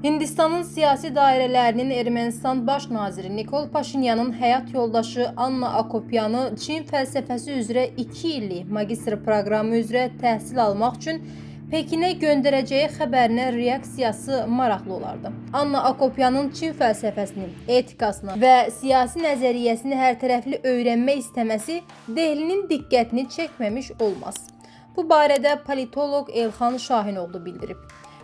Hindistanın siyasi dairələrinin Ermənistan baş naziri Nikol Paşinyanın həyat yoldaşı Anna Akopyanı Çin fəlsəfəsi üzrə 2 illik magistr proqramı üzrə təhsil almaq üçün Pekinə göndərəcəyi xəbərinə reaksiyası maraqlı olardı. Anna Akopyanın Çin fəlsəfəsini, etikasını və siyasi nəzəriyyəsini hərtərəfli öyrənmək istəməsi Dehlinin diqqətini çəkməmiş olmaz. Bu barədə politoloq Elxan Şahinoğlu bildirib.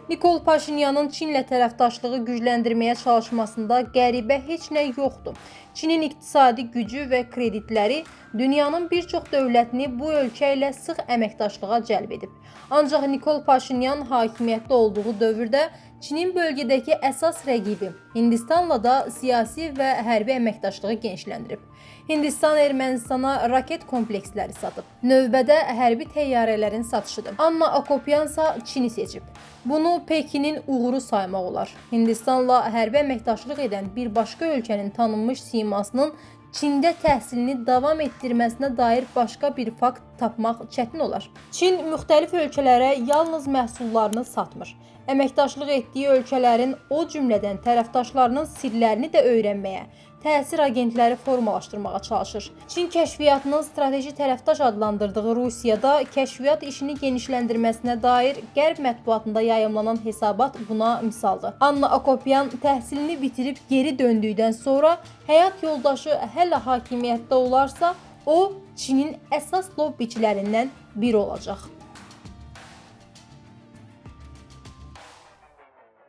Nikol Paşinyanın Çinlə tərəfdaşlığı gücləndirməyə çalışmasında qəribə heç nə yoxdur. Çinin iqtisadi gücü və kreditləri dünyanın bir çox dövlətini bu ölkə ilə sıx əməkdaşlığa cəlb edib. Ancaq Nikol Paşinyan hakimiyyətdə olduğu dövrdə Çinin bölgədəki əsas rəqibi Hindistanla da siyasi və hərbi əməkdaşlığı genişləndirib. Hindistan Ermənistana raket kompleksləri satıb. Növbədə hərbi təyyarələrin satışıdır. Anna Akopyansa Çini seçib. Bunu Pekinin uğuru saymaq olar. Hindistanla hərbi əməkdaşlıq edən bir başqa ölkənin tanınmış simasının Çində təhsilini davam etdirməsinə dair başqa bir fakt tapmaq çətin olar. Çin müxtəlif ölkələrə yalnız məhsullarını satmır. Əməkdaşlıq etdiyi ölkələrin, o cümlədən tərəfdaşlarının sirlərini də öyrənməyə, təsir agentləri formalaşdırmağa çalışır. Çin kəşfiyyatının strateji tərəfdaş adlandırdığı Rusiyada kəşfiyyat işini genişləndirməsinə dair Qərb mətbuatında yayımlanan hesabat buna misaldır. Anna Akopyan təhsilini bitirib geri döndükdən sonra həyat yoldaşı hələ hakimiyyətdə olarsa, o Çinin əsas lobbiçilərindən biri olacaq.